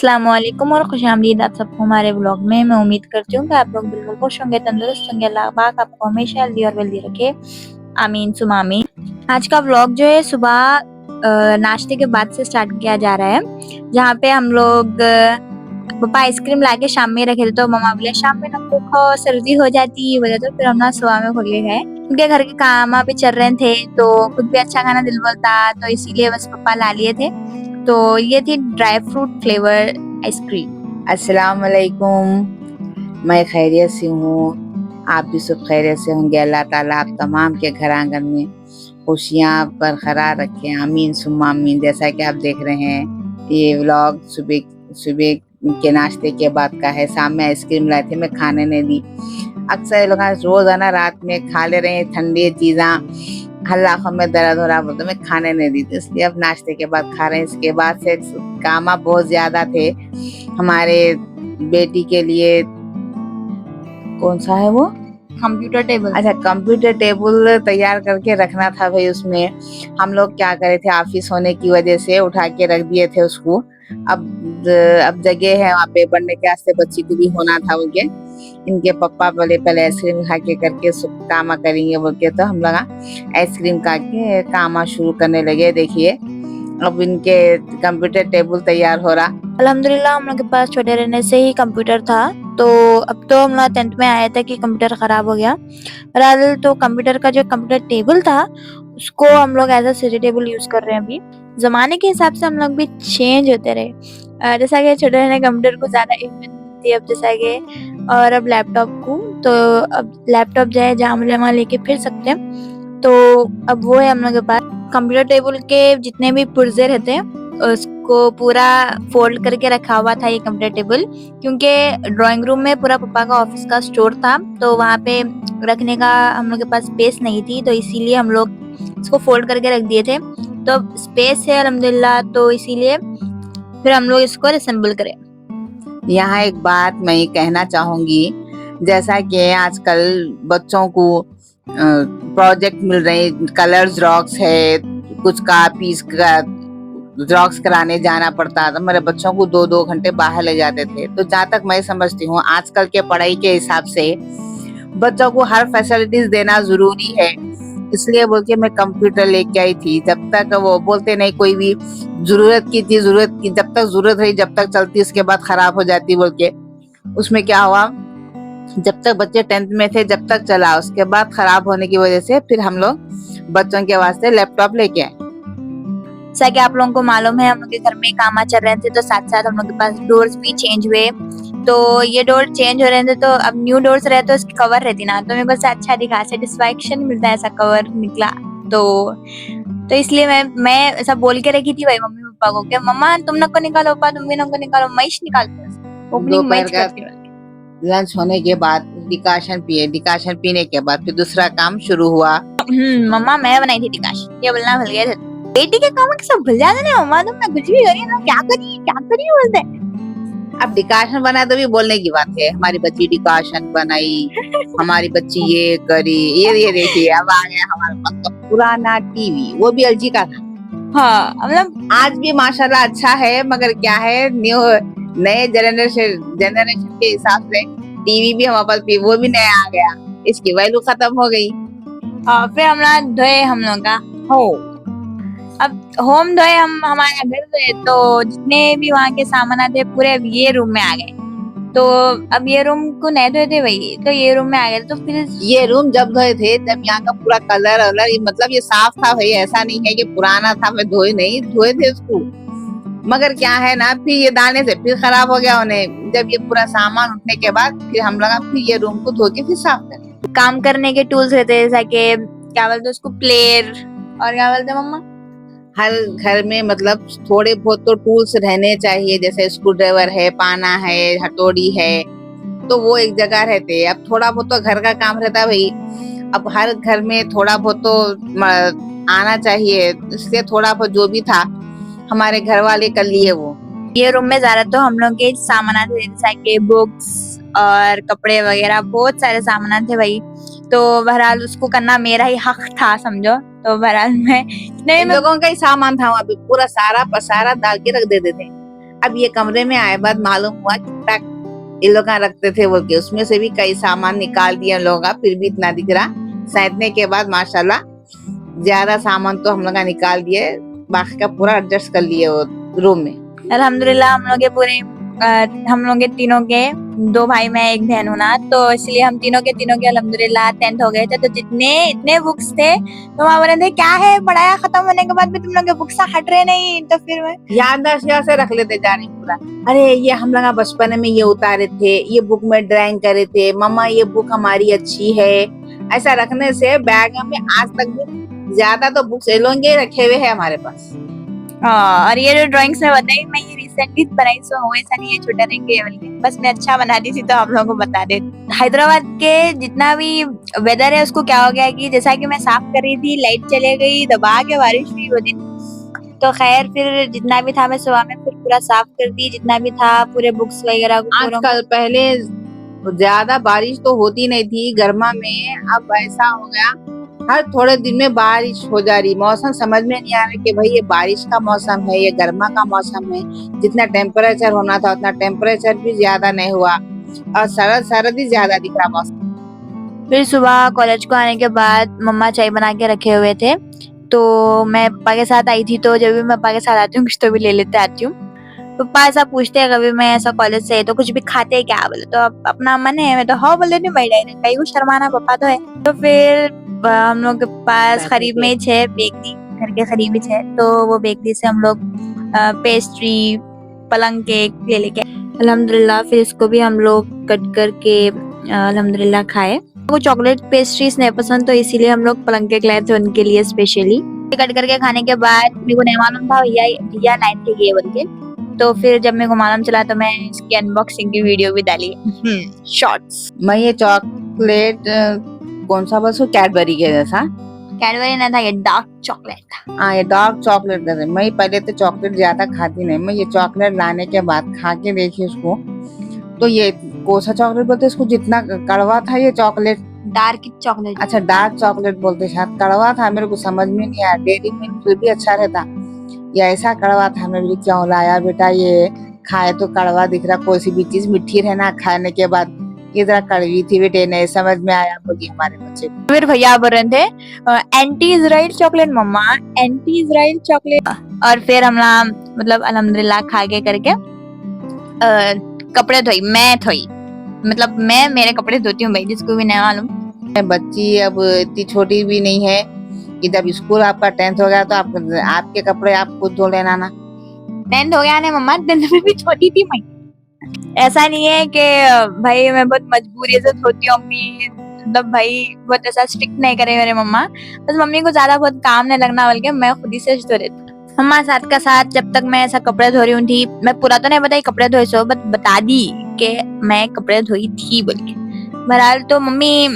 अस्सलामुअलैकुम और खुशामदीद आप सबको हमारे ब्लॉग में। मैं उम्मीद करती हूँ कि आप लोग बिल्कुल खुश होंगे, तंदुरुस्त होंगे। अल्लाह पाक आपको हमेशा हेल्दी और वेल्दी रखे, आमीन सुमा आमीन। आज का ब्लॉग जो है सुबह नाश्ते के बाद से स्टार्ट किया जा रहा है, जहाँ पे हम लोग पापा आइसक्रीम लाके शाम में रखे थे, तो मम्मा बोले शाम में ना खाओ सर्दी हो जाती है वजह, तो फिर हम ना सुबह में खोल के गए। उनके घर के काम पे चल रहे थे तो कुछ भी अच्छा खाना दिल बोलता, तो इसीलिए बस पापा ला लिए थे। तो ये थी ड्राई फ्रूट फ्लेवर आइसक्रीम। अस्सलाम वालेकुम। मैं खैरियत से हूँ, आप भी सब खैरियत से होंगे। अल्लाह ताला आप तमाम के घर आंगन में खुशियाँ बरकरार रखे, आमीन सुम्मा आमीन। जैसा कि आप देख रहे हैं ये व्लॉग सुबह सुबह के नाश्ते के बाद का है। शाम में आइसक्रीम लाए थे, मैं खाने नहीं दी। अक्सर लोग रोजाना रात में खा ले रहे हैं ठंडी चीज़ा, हल्ला में दर्द हो रहा बोलते, मैं खाने नहीं दी, इसलिए अब नाश्ते के बाद खा रहे हैं। इसके बाद से कामा बहुत ज्यादा थे हमारे बेटी के लिए। कौन सा है वो? Computer table. अच्छा, कंप्यूटर टेबल तैयार करके रखना था भाई। उसमें हम लोग क्या करे थे, ऑफिस होने की वजह से उठा के रख दिए थे उसको। अब जगह है वहाँ पे बढ़ने के वास्ते, बच्ची को भी होना था उनके। इनके पापा बोले पहले आइसक्रीम खा के करके सब कामा करेंगे बोल के, तो हम लोग आइसक्रीम खा के कामा शुरू करने लगे। देखिए अब इनके कंप्यूटर टेबल तैयार हो रहा। अल्हम्दुलिल्लाह हम लोग के पास छोटे रहने से ही कंप्यूटर था, तो अब तो हम लोग 10th में आया था कि कंप्यूटर खराब हो गया। बहरहाल तो कंप्यूटर का जो कंप्यूटर टेबल था उसको हम लोग as a study table use कर रहे हैं। अभी जमाने के हिसाब से हम लोग भी चेंज होते रहे। जैसा कि छोटे रहने कंप्यूटर को ज्यादा अहमियत मिलती है अब, जैसा कि और अब लैपटॉप को, तो अब लैपटॉप जो है जहाँ मिले वहाँ लेके फिर सकते हैं। तो अब वो है हम लोग के पास। कंप्यूटर टेबल के जितने भी पुर्जे रहते हैं उसको पूरा फोल्ड करके रखा हुआ था ये कंप्यूटर टेबल, क्योंकि ड्राइंग रूम में पूरा पापा का ऑफिस का स्टोर था, तो वहाँ पे रखने का हम लोग के पास स्पेस नहीं थी, तो इसीलिए हम लोग इसको फोल्ड करके रख दिए थे। तो स्पेस है अल्हम्दुलिल्लाह, तो इसीलिए फिर हम लोग इसको रिसेंबल करें। यहाँ एक बात मैं ये कहना चाहूंगी, जैसा कि आजकल बच्चों को प्रोजेक्ट मिल रहे हैं, कलर जेरॉक्स है, कुछ कॉपीज का जेरॉक्स कराने जाना पड़ता था। मेरे बच्चों को 2-2 घंटे बाहर ले जाते थे। तो जहाँ तक मैं समझती हूँ आजकल के पढ़ाई के हिसाब से बच्चों को हर फैसिलिटीज देना जरूरी है, इसलिए बोल के मैं कंप्यूटर लेके आई थी। जब तक वो बोलते नहीं कोई भी जरूरत की चीज जरूरत की, जब तक जरूरत रही जब तक चलती, उसके बाद खराब हो जाती बोल के। उसमें क्या हुआ, जब तक बच्चे 10th में थे जब तक चला, उसके बाद खराब होने की वजह से फिर हम लोग बच्चों के वास्ते लैपटॉप लेके आए। जैसा कि आप लोगों को मालूम है हम लोग के घर में काम चल रहे थे, तो साथ साथ हम लोग के पास डोर्स भी चेंज हुए। तो ये डोर चेंज हो रहे थे, तो अब न्यू डोर्स रहे तो उसकी कवर रहती ना, तो मेरे को अच्छा दिखा, सेटिस्फैक्शन मिलता है, ऐसा कवर निकला। तो इसलिए मैं ऐसा बोल के रखी थी भाई मम्मी पापा को, क्या मम्मा तुम लोग को निकालो, पापा तुम भी लोग को निकालो, मैच निकालते ओपनिंग मैच करती हूँ। लंच होने के बाद डिकाशन पिए, डिकाशन पीने के बाद फिर दूसरा काम शुरू हुआ। मम्मा मैं बनाई थी डिकाशन, ये बोलना भूल गए थे। बेटी के काम के सब भूल जाते ना मम्मा, तुम कुछ भी करिए ना, क्या करी बोलते। अब डिकाशन बना तो भी बोलने की बात है, हमारी बच्ची डिकाशन बनाई, हमारी बच्ची ये करी। ये देखिए अब आ गया हमारे पास तो पुराना टीवी, वो भी एलजी का था। हाँ मतलब आज भी माशाल्लाह अच्छा है, मगर क्या है नए जनरेशन के हिसाब से टीवी भी हमारे पास वो भी नया आ गया, इसकी वैल्यू खत्म हो गई। फिर हम लोग धोए, हम लोग का हो अब होम धोए, हम हमारा घर धोए, तो जितने भी वहाँ के सामान थे पूरे अब ये रूम में आ गए। तो अब ये रूम को नहीं धोए थे भाई, तो ये रूम में आ गए। तो फिर ये रूम जब धोए थे जब यहाँ का पूरा कलर मतलब ये साफ था भाई, ऐसा नहीं है कि पुराना था, मैं धोए थे उसको। मगर क्या है ना, फिर ये दाने से फिर खराब हो गया उन्हें। जब ये पूरा सामान उठने के बाद फिर हम लगा फिर ये रूम को धो के फिर साफ करें। काम करने के टूल्स रहते हैं, जैसा कि क्या बोलते उसको, प्लेयर, और क्या बोलते मम्मा, हर घर में मतलब थोड़े बहुत तो टूल्स रहने चाहिए, जैसे स्क्रू ड्राइवर है, पाना है, हथौड़ी है, तो वो एक जगह रहते हैं। अब थोड़ा बहुत तो घर का काम रहता है भाई, अब हर घर में थोड़ा बहुत तो आना चाहिए, इसलिए थोड़ा बहुत जो भी था हमारे घर वाले कर लिए वो। ये रूम में ज्यादा तो हम लोग के सामान थे, जैसा कि बुक्स और कपड़े वगैरह, बहुत सारे सामान थे भाई। तो बहरहाल उसको करना मेरा ही हक था समझो। तो बहरहाल मैं लोगों का ही सामान था वहाँ पे, पूरा सारा पसारा डाल के रख देते थे। अब ये कमरे में आए बाद मालूम हुआ कितना ये लोग रखते थे बोल के, उसमें से भी कई सामान निकाल दिया लोग, फिर भी इतना दिख रहा। सैंतने के बाद माशाल्लाह ज्यादा सामान तो हम लोग निकाल दिए, बाकी का पूरा एडजस्ट कर लिए वो रूम में। अल्हम्दुलिल्लाह हम लोग के पूरे हम लोग के तीनों के 2 भाई मैं 1 बहन हूँ ना, तो इसलिए हम तीनों के अल्हम्दुलिल्लाह 10th हो गए थे। तो जितने इतने बुक्स थे तो वहाँ बोल रहे थे क्या है पढ़ाया खत्म होने के बाद भी तुम लोग के बुक्स हट रहे नहीं, तो फिर मैं याददाश्त से रख लेते जा रही पूरा। अरे ये हम लोग बचपन में ये उतारे थे, ये बुक में ड्राइंग करे थे, मम्मा ये बुक हमारी अच्छी है। ऐसा रखने से बैग में आज तक भी ज्यादा तो बुक्स लोगे रखे हुए हैं हमारे पास। और ये जो ड्राइंग्स में बताई मैं ये रिसेंटली बनाई, सो हूँ ऐसा नहीं है छोटा रहेंगे बल्कि बस मैं अच्छा बनाती थी तो आप लोगों को बता दे। हैदराबाद के जितना भी वेदर है उसको क्या हो गया कि जैसा कि मैं साफ कर रही थी लाइट चले गई, दबा के बारिश हुई वो दिन। तो खैर फिर जितना भी था मैं सुबह में फिर पूरा साफ कर दी, जितना भी था पूरे बुक्स वगैरह को। आजकल पहले ज्यादा बारिश तो होती नहीं थी गर्मा में, अब ऐसा हो गया हर थोड़े दिन में बारिश हो जा रही। मौसम समझ में नहीं आ रहा कि भाई ये बारिश का मौसम है, ये गर्मा का मौसम है। जितना टेम्परेचर होना था उतना टेम्परेचर भी ज्यादा नहीं हुआ, और सरद ही ज्यादा दिख रहा मौसम। फिर सुबह कॉलेज को आने के बाद मम्मा चाय बना के रखे हुए थे, तो मैं पापा के साथ आई थी। तो जब भी मैं पापा के साथ आती हूँ कुछ तो भी ले लेते आती हूँ। पापा ऐसा पूछते हैं कभी मैं ऐसा कॉलेज से तो कुछ भी खाते हैं क्या, बोले तो अपना मन है, मैं तो हाँ बोल देती हूँ भाई डायरेक्ट, कहीं को शर्माना पापा तो है। तो फिर हम लोग के पास करीब में ही है बेकरी, घर के करीब ही है, तो वो बेकरी से हम लोग पेस्ट्री पलंग केक ले लेके अल्हम्दुलिल्लाह। फिर इसको भी हम लोग कट करके अल्हम्दुलिल्लाह खाए। वो चॉकलेट पेस्ट्रीज नहीं पसंद तो इसीलिए हम लोग पलंग केक लाए थे उनके लिए स्पेशली। कट करके खाने के बाद मेरे को नहीं मालूम था भैया नाइट के लिए बोल के, तो फिर जब मेरे को मालूम चला तो मैं इसकी अनबॉक्सिंग की वीडियो भी डाली शॉर्ट्स। मैं ये चॉकलेट कौन सा बस कैडबरी के जैसा, कैडबरी नहीं था, ये डार्क चॉकलेट था। हाँ ये डार्क चॉकलेट था। मैं पहले तो चॉकलेट ज्यादा खाती नहीं, मैं ये चॉकलेट लाने के बाद खा के देखी उसको, तो ये कोसा चॉकलेट बोलते इसको, जितना कड़वा था ये चॉकलेट। डार्क चॉकलेट, अच्छा डार्क चॉकलेट बोलते, शायद कड़वा था, मेरे को समझ में नहीं आया। डेयरी मिल्क फिर भी अच्छा रहता, ये ऐसा कड़वा था। मैं भी क्यों लाया बेटा, ये खाए तो कड़वा दिख रहा, कोई सी भी चीज मीठी रहना खाने के बाद, ये जरा कड़वी थी बेटे, नहीं समझ में आया बोली हमारे बच्चे को। फिर भैया बोल रहे थे एंटी इजराइल चॉकलेट मम्मा, एंटी इजराइल चॉकलेट। और फिर हम मतलब अल्हम्दुलिल्लाह खा के करके कपड़े धोई, मैं धोई मतलब मैं मेरे कपड़े धोती हूँ भाई, जिसको भी नहीं मालूम। बच्ची अब इतनी छोटी भी नहीं है कि जब स्कूल आपका 10th हो गया तो आपके कपड़े आप खुद धो लेना ना। 10th हो गया ना मम्मा, 10th में भी छोटी थी मैं। ऐसा नहीं है कि भाई मैं बहुत मजबूरी से धोती हूँ, मम्मी मतलब भाई बहुत ऐसा स्ट्रिक्ट नहीं करे मेरे मम्मा, बस मम्मी को ज्यादा बहुत काम नहीं लगना बोल के मैं खुद ही से धो देती हूँ। मम्मा साथ का साथ जब तक मैं ऐसा कपड़े धो रही हूँ थी, मैं पूरा तो नहीं बताई कपड़े धोए सो, बस बता दी कि मैं कपड़े धोई थी बोल के। बहरहाल तो मम्मी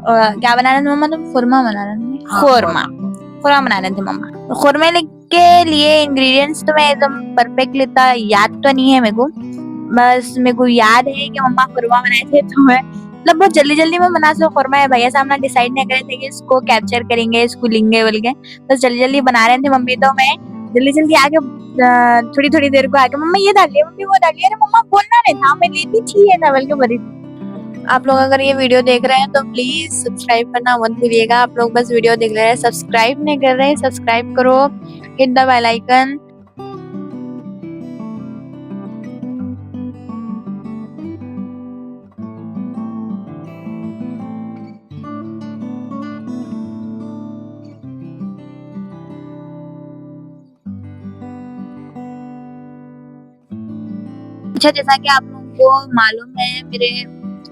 क्या बना रहे थे मम्मा, तुम खुरमा बना रहे थे? खुरमा बना रहे थे मम्मा। खुरमे के लिए इंग्रेडिएंट्स तो मैं एकदम परफेक्ट लेता याद तो नहीं है मेरे को, बस मेरे को याद है कि मम्मा खुरमा बनाए थे, तो मैं मतलब बहुत जल्दी में बना सो खुरमा है। भैया सामने डिसाइड नहीं करे थे कि इसको कैप्चर करेंगे, इसको लेंगे बोल के, बस जल्दी बना रहे थे मम्मी। तो मैं जल्दी आके थोड़ी देर को आके मम्मा ये डालिए, मम्मी वो डालिए, अरे मम्मा बोलना नहीं था, मैं लेती थी ये बोल के बड़ी। आप लोग अगर ये वीडियो देख रहे हैं तो प्लीज सब्सक्राइब करना मत भूलिएगा। आप लोग बस वीडियो देख रहे हैं, सब्सक्राइब नहीं कर रहे, सब्सक्राइब करो, हिट द बेल आइकन। अच्छा जैसा कि आप लोगों को मालूम है मेरे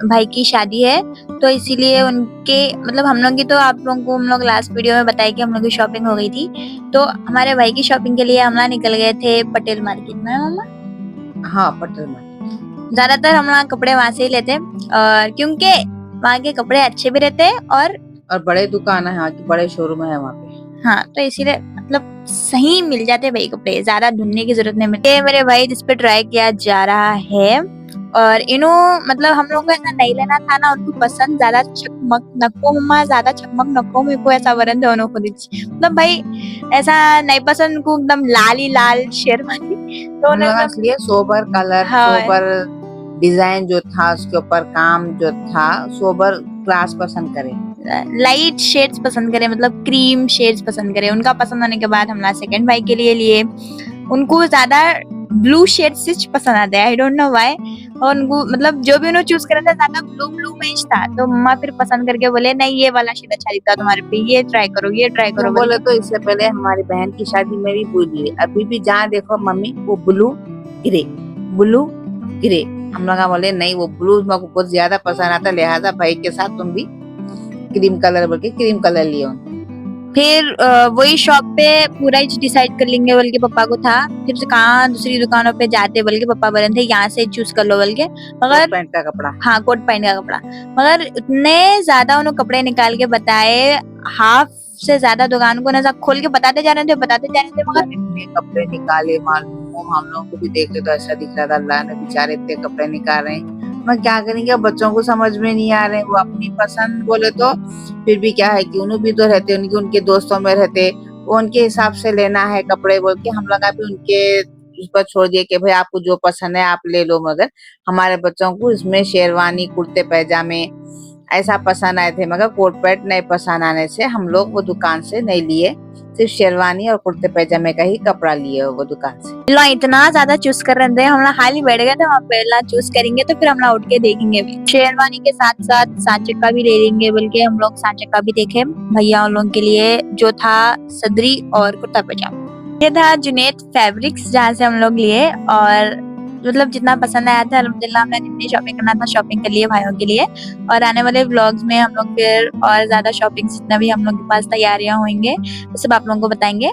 भाई की शादी है, तो इसीलिए उनके मतलब हम लोग की, तो आप लोगों को हम लोग लास्ट वीडियो में बताया कि हम लोग की शॉपिंग हो गई थी। तो हमारे भाई की शॉपिंग के लिए हम लोग निकल गए थे पटेल मार्केट में मम्मा। हाँ पटेल मार्केट, ज्यादातर हम लोग कपड़े वहां से ही लेते और क्योंकि वहाँ के कपड़े अच्छे भी रहते हैं और बड़े दुकान है, यहाँ की बड़े शोरूम है वहाँ पे। हाँ तो इसीलिए मतलब सही मिल जाते भाई कपड़े, ज्यादा ढूंढने की जरूरत नहीं मिलती। मेरे भाई जिस पे ट्राई किया जा रहा है और इन्हों मतलब हम लोग को ऐसा नहीं लेना था ना, उनको पसंद ज्यादा चकमक नको मम्मा, ज्यादा चकमक नको मेरे को ऐसा वरन दोनों को दीजिए, मतलब भाई ऐसा नहीं पसंद उनको एकदम लाल ही लाल शेरवानी, तो हम उन्हें लोग मतलब इसलिए सोबर कलर, हाँ सोबर डिजाइन जो था, उसके ऊपर काम जो था, सोबर क्लास पसंद करे। लाइट शेड्स पसंद करे, मतलब क्रीम शेड्स पसंद करे। उनका पसंद होने के बाद हमने सेकंड भाई के लिए लिए, उनको ज्यादा ब्लू शेड्स पसंद आते हैं, आई डोंट नो व्हाई। और उनको मतलब जो भी उन्होंने चूज करा था ज्यादा ब्लू ब्लू में ही था, तो मम्मा फिर पसंद करके बोले नहीं ये वाला शेड अच्छा दिखता है तुम्हारे पे, ये ट्राई करो, ये ट्राई करो क्यों बोले तो इससे पहले हमारी बहन की शादी में भी बोली है, अभी भी जहाँ देखो मम्मी वो ब्लू ग्रे, ब्लू ग्रे। हम लोग बोले नहीं वो ब्लू मेरे को कुछ ज्यादा पसंद आता, लिहाजा भाई के साथ तुम भी क्रीम कलर बोल के क्रीम कलर लियो। फिर वही शॉप पे पूरा ही डिसाइड कर लेंगे बोल के पापा को था, फिर से कहाँ दूसरी दुकानों पे जाते बोल के पापा बोले थे यहाँ से चूज कर लो बोल के, मगर पैंट का कपड़ा, हाँ कोट पैंट का कपड़ा, मगर उतने ज्यादा उन्होंने कपड़े निकाल के बताए, हाफ से ज्यादा दुकान को ना खोल के बताते जा रहे थे मगर इतने कपड़े निकाले मालूम, हम लोग को भी देख ले तो ऐसा दिख रहा था अल्लाह ने बेचारे इतने कपड़े निकाल रहे हैं। मैं क्या करेंगे, बच्चों को समझ में नहीं आ रहे, वो अपनी पसंद बोले तो फिर भी क्या है कि उन्हें भी तो रहते, उनके उनके दोस्तों में रहते, वो उनके हिसाब से लेना है कपड़े बोल के हम लोग भी उनके उस पर छोड़ दिए कि भाई आपको जो पसंद है आप ले लो, मगर हमारे बच्चों को इसमें शेरवानी कुर्ते पैजामे ऐसा पसंद आए थे, मगर कोट पैंट नहीं पसंद आने से हम लोग वो दुकान से नहीं लिए, सिर्फ शेरवानी और कुर्ते पैजामे का ही कपड़ा लिए वो दुकान से। लो इतना ज्यादा चूज कर रहे थे, हम लोग हाल ही बैठ गए थे वहाँ पे, ला चूज करेंगे तो फिर हम लोग उठ के देखेंगे भी, शेरवानी के साथ साथ सांचक्का भी ले लेंगे बल्कि हम लोग सांचक्का भी देखे भैया उन लोगों के लिए, जो था सदरी और कुर्ता पैजामा। ये था जुनैद फैब्रिक्स जहाँ से हम लोग लिए, और मतलब जितना पसंद आया था अल्हम्दुलिल्लाह, हमने जितनी शॉपिंग करना था शॉपिंग कर लिए भाइयों के लिए, और आने वाले व्लॉग्स में हम लोग फिर और ज्यादा शॉपिंग जितना भी हम लोग के पास तैयारियां होंगे वो सब आप लोगों को बताएंगे।